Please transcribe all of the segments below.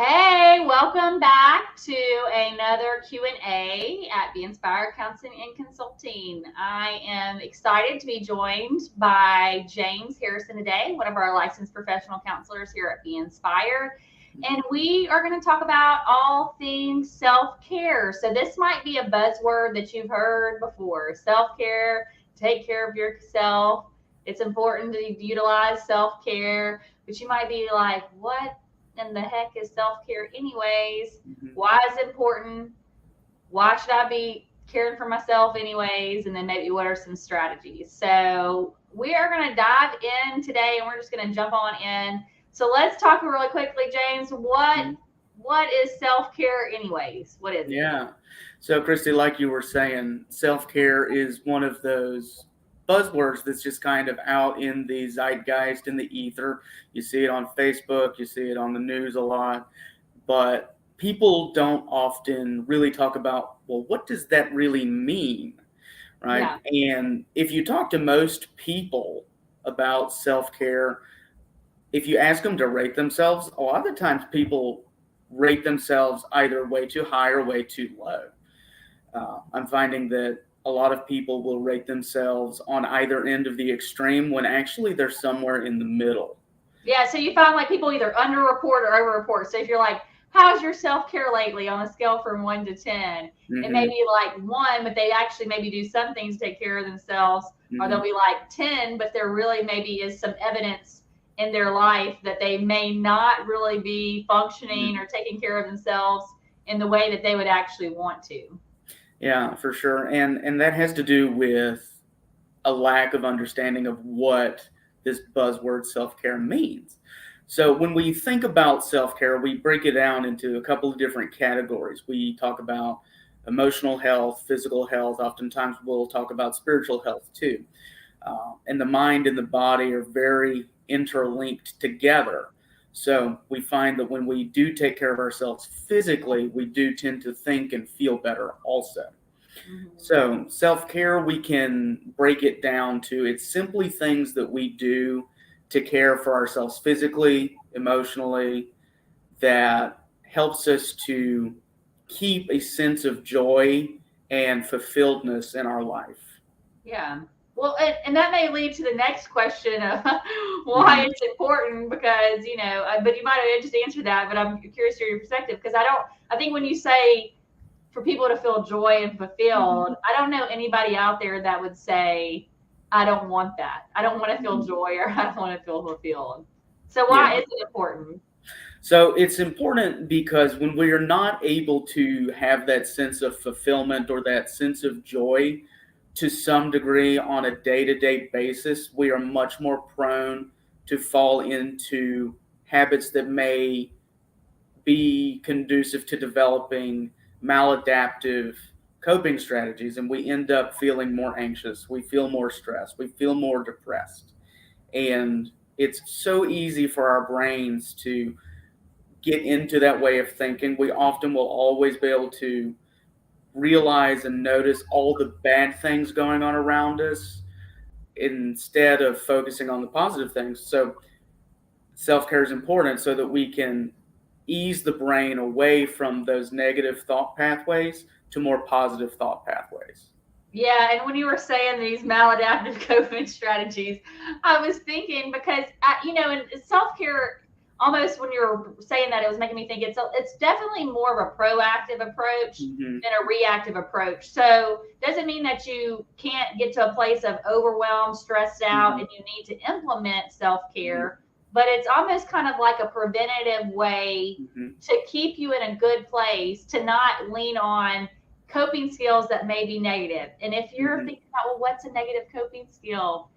Hey, welcome back to another Q&A at Be Inspired Counseling and Consulting. I am excited to be joined by James Harrison today, one of our licensed professional counselors here at Be Inspired. And we are going to talk about all things self-care. So this might be a buzzword that you've heard before. Self-care, take care of yourself. It's important to utilize self-care, but you might be like, what in the heck is self-care anyways? Why is it important? Why should I be caring for myself anyways? And then maybe what are some strategies? So we are going to dive in today and we're just going to jump on in. So let's talk really quickly, James. What is self-care anyways? What is it? Yeah. So, Christy, like you were saying, self-care is one of those buzzwords that's just kind of out in the zeitgeist, in the ether. You see it on Facebook, you see it on the news a lot, but people don't often really talk about, well, what does that really mean? Right. Yeah. And if you talk to most people about self-care, if you ask them to rate themselves, a lot of the times people rate themselves either way too high or way too low. I'm finding that a lot of people will rate themselves on either end of the extreme when actually they're somewhere in the middle. Yeah, so you find like people either underreport or overreport. So if you're like, how's your self-care lately on a scale from 1 to 10? It may Mm-hmm. be like 1, but they actually maybe do some things to take care of themselves, or they'll Mm-hmm. be like 10, but there really maybe is some evidence in their life that they may not really be functioning Mm-hmm. or taking care of themselves in the way that they would actually want to. Yeah, for sure. And that has to do with a lack of understanding of what this buzzword self-care means. So when we think about self-care, we break it down into a couple of different categories. We talk about emotional health, physical health. Oftentimes we'll talk about spiritual health too. And the mind and the body are very interlinked together. So we find that when we do take care of ourselves physically, we do tend to think and feel better also. Mm-hmm. So, self care, we can break it down to it's simply things that we do to care for ourselves physically, emotionally, that helps us to keep a sense of joy and fulfilledness in our life. Yeah. Well, and that may lead to the next question of why Mm-hmm. it's important because, but you might have just answered that, but I'm curious to your perspective because I think when you say for people to feel joy and Mm-hmm. fulfilled, I don't know anybody out there that would say, I don't want that. I don't want to feel Mm-hmm. joy or I don't want to feel fulfilled. So Yeah. why is it important? So it's important because when we are not able to have that sense of fulfillment or that sense of joy to some degree on a day to day basis, we are much more prone to fall into habits that may be conducive to developing maladaptive coping strategies. And we end up feeling more anxious, we feel more stressed, we feel more depressed. And it's so easy for our brains to get into that way of thinking. We often will always be able to realize and notice all the bad things going on around us instead of focusing on the positive things. So, self care is important so that we can ease the brain away from those negative thought pathways to more positive thought pathways. Yeah, and when you were saying these maladaptive coping strategies, I was thinking because in self care, almost when you were saying that, it was making me think it's definitely more of a proactive approach Mm-hmm. than a reactive approach. So doesn't mean that you can't get to a place of overwhelmed, stressed out, Mm-hmm. and you need to implement self Mm-hmm. care. But it's almost kind of like a preventative way Mm-hmm. to keep you in a good place, to not lean on coping skills that may be negative. And if you're Mm-hmm. thinking about, well, what's a negative coping skill?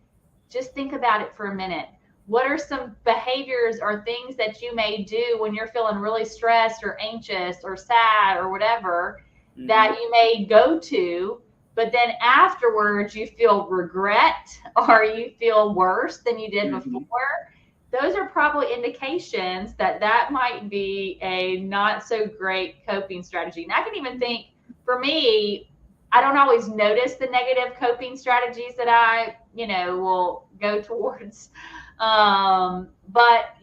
Just think about it for a minute. What are some behaviors or things that you may do when you're feeling really stressed or anxious or sad or whatever Mm-hmm. that you may go to, but then afterwards you feel regret or you feel worse than you did Mm-hmm. before? Those are probably indications that that might be a not so great coping strategy. And I can even think for me, I don't always notice the negative coping strategies that I, will go towards. But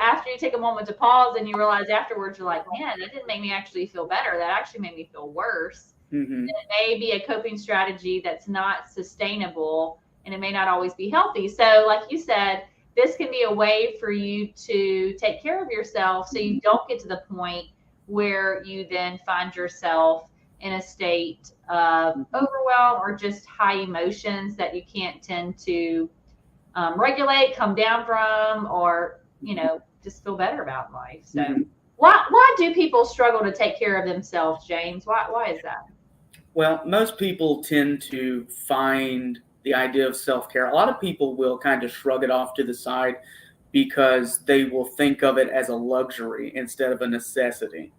after you take a moment to pause and you realize afterwards, you're like, man, that didn't make me actually feel better. That actually made me feel worse. Mm-hmm. It may be a coping strategy that's not sustainable and it may not always be healthy. So, like you said, this can be a way for you to take care of yourself so you don't get to the point where you then find yourself in a state of overwhelm or just high emotions that you can't tend to regulate, come down from, or just feel better about life. So, why do people struggle to take care of themselves, James? Why is that? Well, most people tend to find the idea of self care. A lot of people will kind of shrug it off to the side because they will think of it as a luxury instead of a necessity.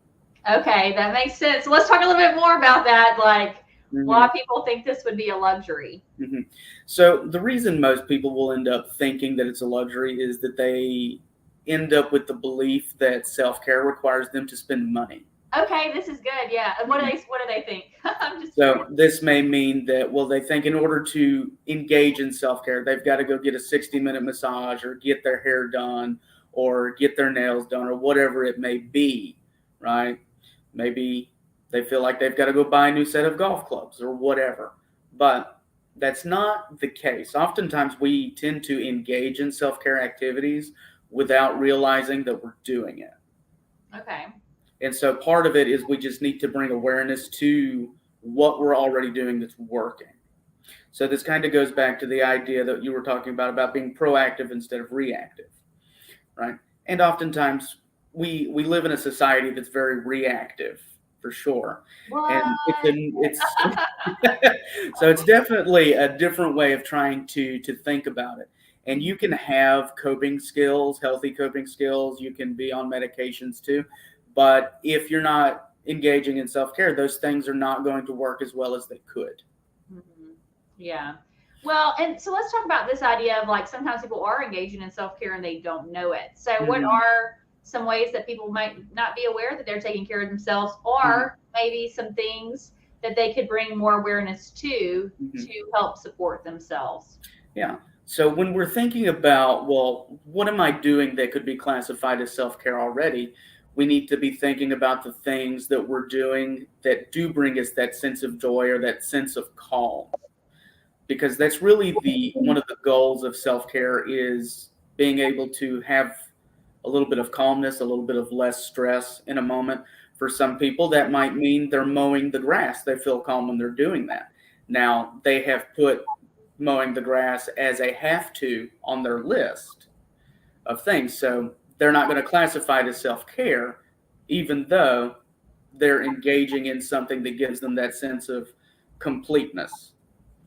Okay, that makes sense. So let's talk a little bit more about that. Like, Mm-hmm. why people think this would be a luxury. Mm-hmm. So, the reason most people will end up thinking that it's a luxury is that they end up with the belief that self care requires them to spend money. Okay, this is good. Yeah. And what do they think? I'm just curious. So this may mean that, well, they think in order to engage in self-care, they've got to go get a 60-minute massage or get their hair done or get their nails done or whatever it may be, right? Maybe they feel like they've got to go buy a new set of golf clubs or whatever. But that's not the case. Oftentimes we tend to engage in self-care activities without realizing that we're doing it. Okay. And so part of it is we just need to bring awareness to what we're already doing that's working. So this kind of goes back to the idea that you were talking about being proactive instead of reactive, right? And oftentimes we live in a society that's very reactive for sure. What? And it's so it's definitely a different way of trying to think about it. And you can have coping skills, healthy coping skills. You can be on medications too. But if you're not engaging in self care, those things are not going to work as well as they could. Mhm. Yeah. Well, and so let's talk about this idea of like sometimes people are engaging in self care and they don't know it. So, what Mm-hmm. are some ways that people might not be aware that they're taking care of themselves, Mm-hmm. or maybe some things that they could bring more awareness Mm-hmm. to help support themselves? Yeah. So when we're thinking about, well, what am I doing that could be classified as self care already? We need to be thinking about the things that we're doing that do bring us that sense of joy or that sense of calm, because that's really the one of the goals of self care is being able to have a little bit of calmness, a little bit of less stress in a moment. For some people, that might mean they're mowing the grass. They feel calm when they're doing that. Now, they have put mowing the grass as a have to on their list of things. So they're not going to classify it as self care, even though they're engaging in something that gives them that sense of completeness.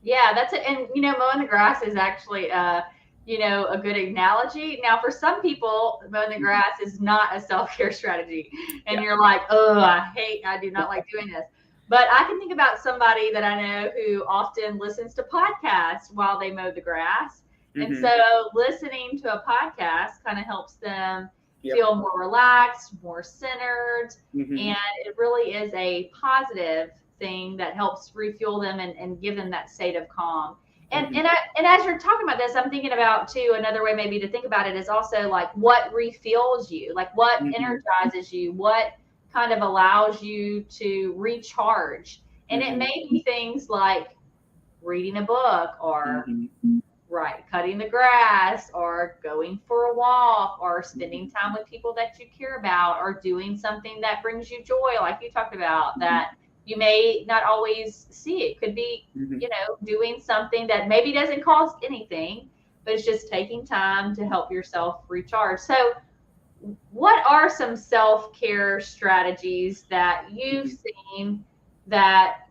Yeah, that's it. And mowing the grass is actually a good analogy. Now, for some people, mowing the Mhm. grass is not a self-care strategy. And Yeah. you're like, oh, I do not like doing this. But I can think about somebody that I know who often listens to podcasts while they mow the grass. And Hmm. so listening to a podcast kind of helps them Yep. feel more relaxed, more centered, Hmm. and it really is a positive thing that helps refuel them and give them that state of calm. And Hmm. and I and as you're talking about this, I'm thinking about too another way maybe to think about it is also like what refuels you, like what Hmm. energizes you, what kind of allows you to recharge. And it Hmm. may be things like reading a book or Hmm. right, cutting the grass or going for a walk or Hmm. spending time with people that you care about or doing something that brings you joy, like you talked about, that you may not always see. It could be, Hmm. doing something that maybe doesn't cost anything, but it's just taking time to help yourself recharge. So, what are some self care strategies that you've Hmm. seen that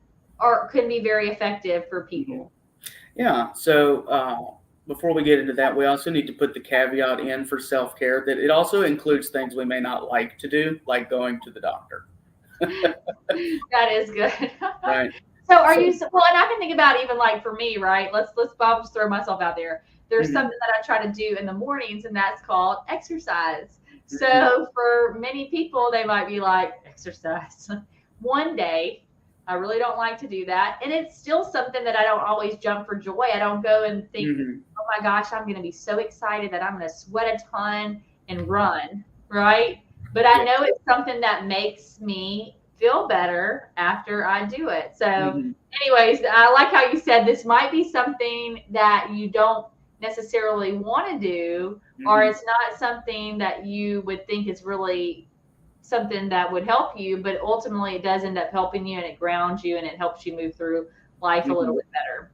are can be very effective for Hmm. people? Yeah. So before we get into that, we also need to put the caveat in for self care that it also includes things we may not like to do, like going to the doctor. That is good. Right. So are So. you well? And I can think about even like for me, right? I'll just throw myself out there. There's Hmm. something that I try to do in the mornings, and that's called exercise. Hmm. So for many people, they might be like exercise. One day, I really don't like to do that. And it's still something that I don't always jump for joy. I don't go and think, Mm-hmm. oh my gosh, I'm going to be so excited that I'm going to sweat a ton and run, right? But I Yeah. know it's something that makes me feel better after I do it. So, Mm-hmm. anyways, I like how you said this might be something that you don't necessarily want to do, or Mm-hmm. it's not something that you would think is really something that would help you, but ultimately it does end up helping you and it grounds you and it helps you move through life a little Mm-hmm. bit better.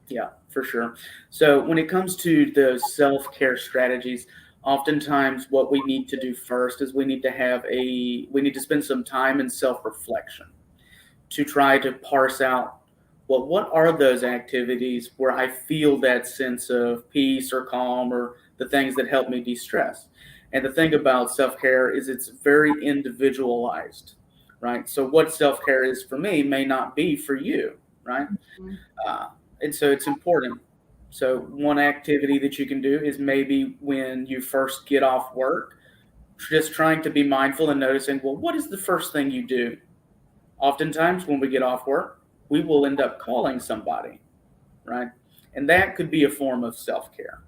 Yeah, for sure. So when it comes to those self-care strategies, oftentimes what we need to do first is we need to spend some time in self-reflection to try to parse out, well, what are those activities where I feel that sense of peace or calm or the things that help me de-stress. And the thing about self-care is it's very individualized, right? So what self-care is for me may not be for you, right? Mhm. Uh, and so it's important. So one activity that you can do is maybe when you first get off work, just trying to be mindful and noticing, well, what is the first thing you do? Oftentimes, when we get off work, we will end up calling somebody, right? And that could be a form of self care.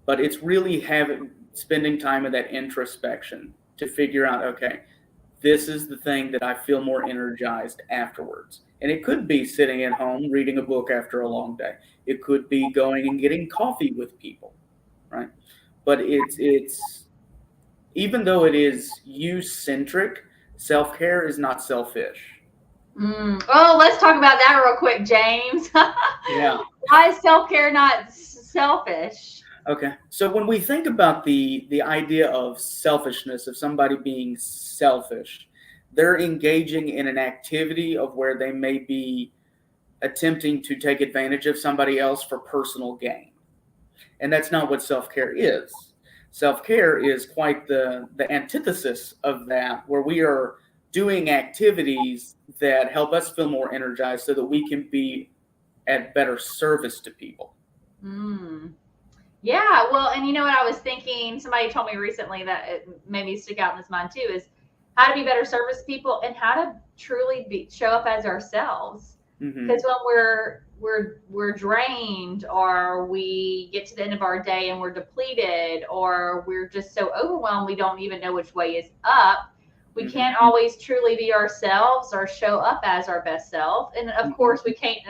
But it's really spending time in that introspection to figure out, okay, this is the thing that I feel more energized afterwards. And it could be sitting at home reading a book after a long day. It could be going and getting coffee with people, right? But it's even though it is you centric, self care is not selfish. Oh, let's talk about that real quick, James. Yeah. Why is self care not selfish? Okay. So when we think about the idea of selfishness, of somebody being selfish, they're engaging in an activity of where they may be attempting to take advantage of somebody else for personal gain. And that's not what self-care is. Self-care is quite the antithesis of that, where we are doing activities that help us feel more energized so that we can be at better service to people. Mm. Yeah, well, and you know what I was thinking? Somebody told me recently that it made me stick out in this mind too is how to be better service people and how to truly show up as ourselves. Mm-hmm. Because when we're drained, or we get to the end of our day and we're depleted, or we're just so overwhelmed we don't even know which way is up. We Mm-hmm. can't always truly be ourselves or show up as our best self, and of Mm-hmm. course we can't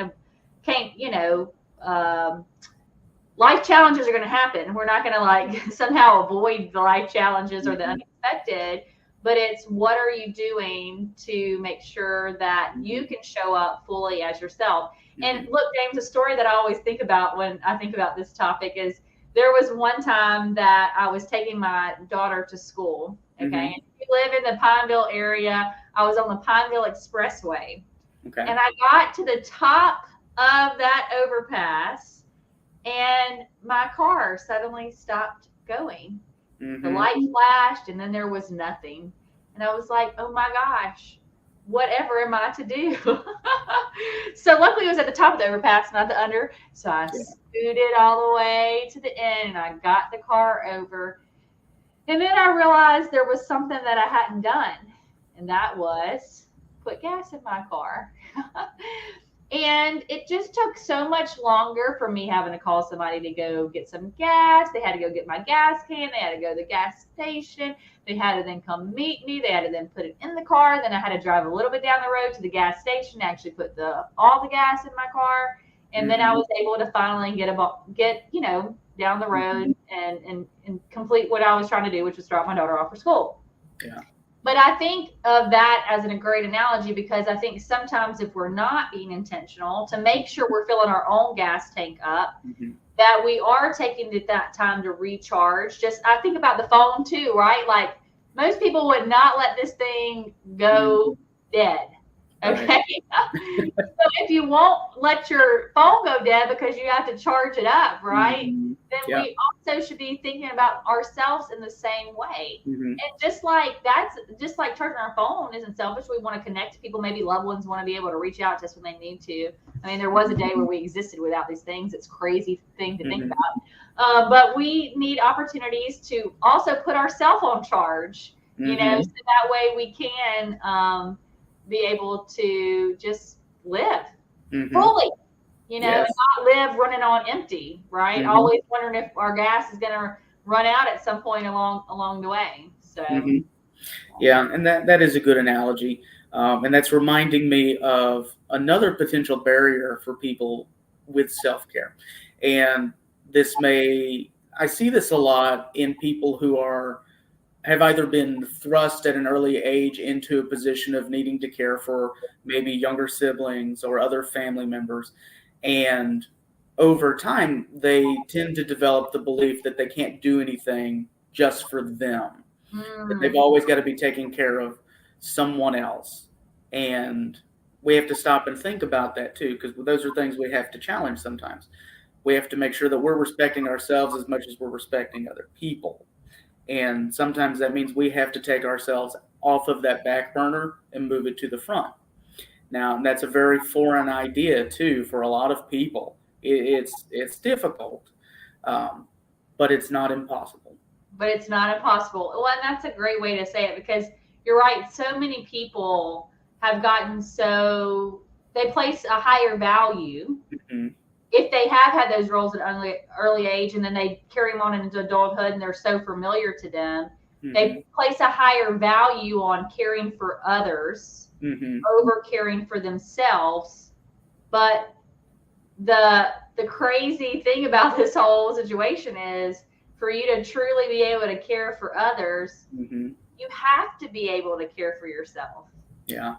life challenges are going to happen. We're not going to like somehow avoid the life challenges or the Mm-hmm. unexpected, but it's what are you doing to make sure that you can show up fully as yourself. And Mm-hmm. look, James, a story that I always think about when I think about this topic is there was one time that I was taking my daughter to school. Mm-hmm. Okay. And if you live in the Pineville area, I was on the Pineville Expressway. Okay. And I got to the top of that overpass and my car suddenly stopped going. The Mm-hmm. light flashed and then there was nothing. And I was like, oh my gosh, whatever am I to do? So luckily it was at the top of the overpass, not the under. So I Yeah. scooted all the way to the end and I got the car over. And then I realized there was something that I hadn't done, and that was put gas in my car. And it just took so much longer for me having to call somebody to go get some gas. They had to go get my gas can. They had to go to the gas station. They had to then come meet me. They had to then put it in the car. Then I had to drive a little bit down the road to the gas station to actually put all the gas in my car. And then I Mm-hmm. was able to finally get down the road and complete what I was trying to do, which was drop my daughter off for school. Yeah. But I think of that as a great analogy because I think sometimes if we're not being intentional to make sure we're filling our own gas tank up, Mm-hmm. that we are taking that time to recharge. Just I think about the phone too, right? Like most people would not let this thing Mm-hmm. go dead. Right. Okay. So if you won't let your phone go dead because you have to charge it up, right? Mm-hmm. Then Yeah. we also should be thinking about ourselves in the same way. Mm-hmm. And just like charging our phone isn't selfish. We want to connect to people. Maybe loved ones want to be able to reach out to us when they need to. I mean, there was a day where we existed without these things. It's a crazy thing to think Mm-hmm. about. But we need opportunities to also put ourselves on charge, Mm-hmm. so that way we can be able to just live Mm-hmm. fully, and Yes. not live running on empty, right? Mm-hmm. Always wondering if our gas is going to run out at some point along the way. So, Mm-hmm. Yeah, and that is a good analogy. And that's reminding me of another potential barrier for people with self care. And I see this a lot in people who have either been thrust at an early age into a position of needing to care for maybe younger siblings or other family members. And over time, they tend to develop the belief that they can't do anything just for them, that they've mm, always got to be taking care of someone else. And we have to stop and think about that too, because those are things we have to challenge sometimes. We have to make sure that we're respecting ourselves as much as we're respecting other people. And sometimes that means we have to take ourselves off of that back burner and move it to the front. Now, that's a very foreign idea too for a lot of people. It's difficult, um, but it's not impossible. but it's not impossible. Well, and that's a great way to say it because you're right. So many people have gotten they place a higher value Mm-hmm. if they have had those roles at an early age and then they carry them on into adulthood and they're so familiar to them, Mm-hmm. they place a higher value on caring for others Mm-hmm. over caring for themselves. But the crazy thing about this whole situation is for you to truly be able to care for others, Mm-hmm. you have to be able to care for yourself. Yeah.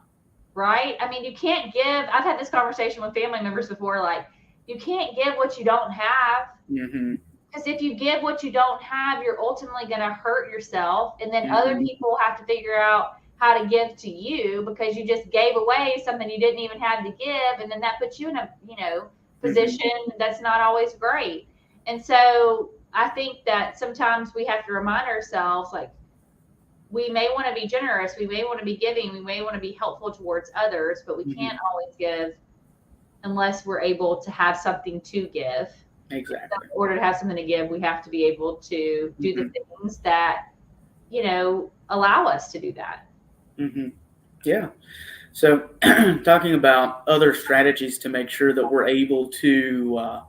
Right? I mean, you can't give. I've had this conversation with family members before. Like, you can't give what you don't have. Mm-hmm. Because if you give what you don't have, you're ultimately going to hurt yourself. And then other Mm-hmm. people have to figure out how to give to you because you just gave away something you didn't even have to give. And then that puts you in a, Mm-hmm. position that's not always great. And so I think that sometimes we have to remind ourselves, like, we may want to be generous, we may want to be giving, we may want to be helpful towards others, but we Mm-hmm. can't always give unless we're able to have something to give. Exactly. In order to have something to give, we have to be able to do the Mm-hmm. things that, allow us to do that. Mm-hmm. Yeah. So, talking about other strategies to make sure that we're able to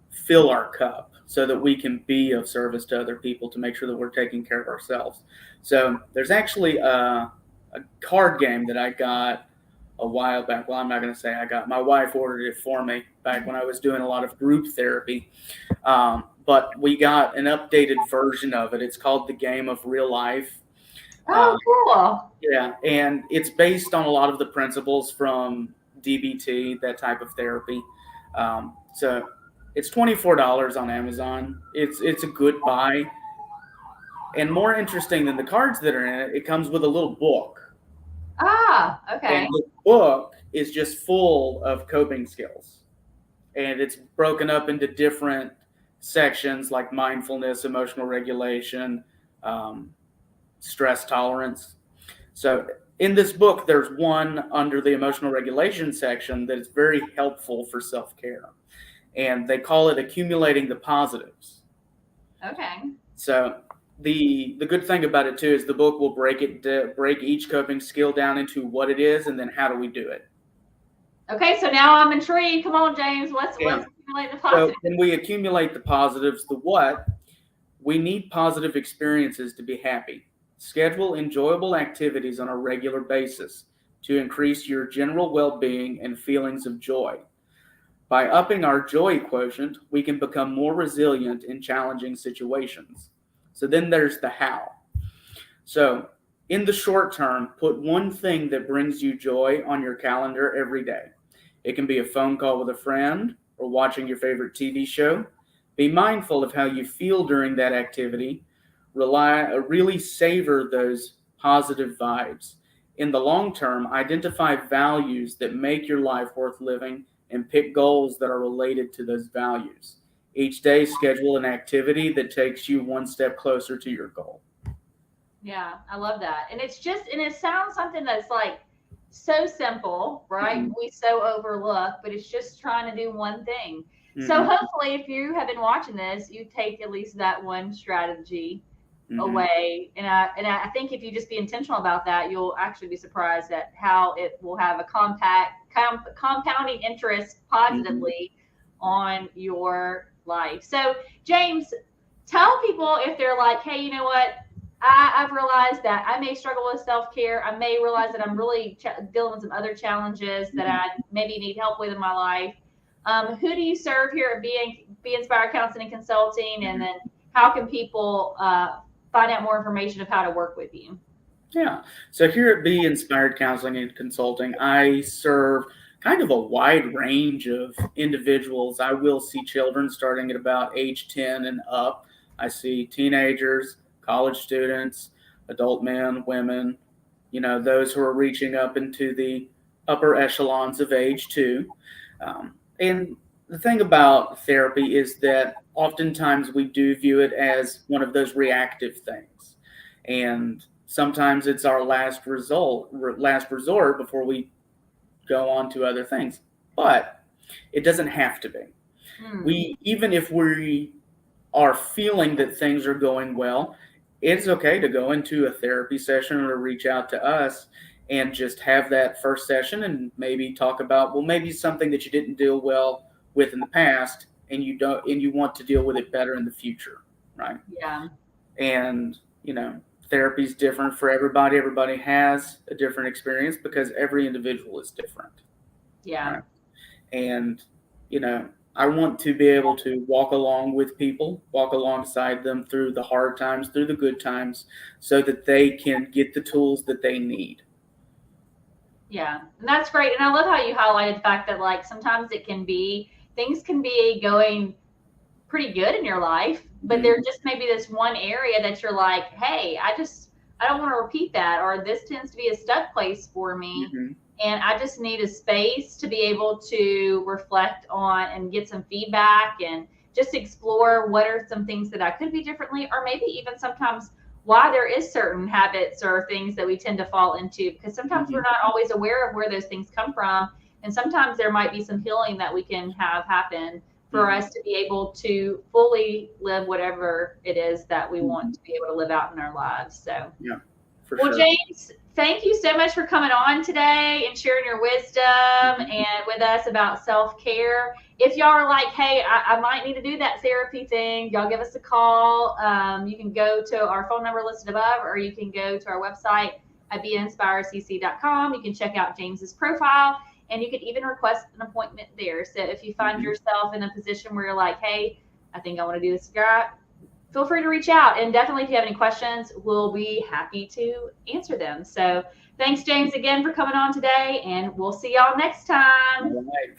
fill our cup so that we can be of service to other people to make sure that we're taking care of ourselves. So, there's actually a card game that I got a while back. Well, I'm not going to say I got. My wife ordered it for me back when I was doing a lot of group therapy. But we got an updated version of it. It's called the Game of Real Life. Oh, cool. Yeah, and it's based on a lot of the principles from DBT, that type of therapy. So it's $24 on Amazon. It's a good buy, and more interesting than the cards that are in it, it comes with a little book, Ah, okay. and the book is just full of coping skills, and it's broken up into different sections like mindfulness, emotional regulation, um, stress tolerance. So in this book, there's one under the emotional regulation section that is very helpful for self care, and they call it accumulating the positives. Okay. So the good thing about it too is the book will break each coping skill down into what it is and then how do we do it. Okay, so now I'm intrigued. Come on, James. Let's Yeah. accumulate the So positive. when we accumulate the positives, the what, we need positive experiences to be happy. Schedule enjoyable activities on a regular basis to increase your general well being and feelings of joy. By upping our joy quotient, we can become more resilient in challenging situations. So then there's the how. So, in the short term, put one thing that brings you joy on your calendar every day. It can be a phone call with a friend or watching your favorite TV show. Be mindful of how you feel during that activity. Really savor those positive vibes. In the long term, identify values that make your life worth living and pick goals that are related to those values. Each day, schedule an activity that takes you one step closer to your goal. Yeah, I love that. And it sounds something that's like so simple, right? Mhm. We so overlook, but it's just trying to do one thing. So Mhm. hopefully, if you have been watching this, you take at least that one strategy Mm-hmm. away. And I think if you just be intentional about that, you'll actually be surprised at how it will have a compounding interest Mm-hmm. positively on your life. So, James, tell people if they're like, hey, you know what? I've realized that I may struggle with self care. I may realize that I'm really dealing with some other challenges that Mm-hmm. I maybe need help with in my life. Who do you serve here at Be Inspired Counseling and Consulting? And Mm-hmm. then how can people find out more information of how to work with you? Yeah. So here at Be Inspired Counseling and Consulting, I serve kind of a wide range of individuals. I will see children starting at about age 10 and up. I see teenagers, college students, adult men, women, those who are reaching up into the upper echelons of age too. And the thing about therapy is that oftentimes we do view it as one of those reactive things. And sometimes it's our last resort before we go on to other things. But it doesn't have to be. Hmm. We even if we are feeling that things are going well, it's okay to go into a therapy session or to reach out to us and just have that first session and maybe talk about, well, maybe something that you didn't deal well with in the past and you want to deal with it better in the future, right? Yeah. And therapy is different for everybody. Everybody has a different experience because every individual is different, Yeah. right? And you know I want to be able to walk along with people, walk alongside them through the hard times, through the good times, so that they can get the tools that they need. Yeah, and that's great. And I love how you highlighted the fact that like sometimes it can be things can be going pretty good in your life, but Mm-hmm. there just may be this one area that you're like, hey, I don't want to repeat that, or this tends to be a stuck place for me, Mm-hmm. and I just need a space to be able to reflect on and get some feedback and just explore what are some things that I could be differently, or maybe even sometimes why there is certain habits or things that we tend to fall into because sometimes we're Mm-hmm. not always aware of where those things come from, and sometimes there might be some healing that we can have happen for Mm-hmm. us to be able to fully live whatever it is that we Mm-hmm. want to be able to live out in our lives. So, Yeah, for well, sure. James, thank you so much for coming on today and sharing your wisdom Mm-hmm. and with us about self care. If y'all are like, hey, I might need to do that therapy thing, y'all give us a call. You can go to our phone number listed above, or you can go to our website at beinspiredcc.com. You can check out James's profile, and you can even request an appointment there. So if you find Mm-hmm. yourself in a position where you're like, hey, I think I want to do this, feel free to reach out. And definitely, if you have any questions, we'll be happy to answer them. So thanks, James, again for coming on today, and we'll see y'all next time. All right.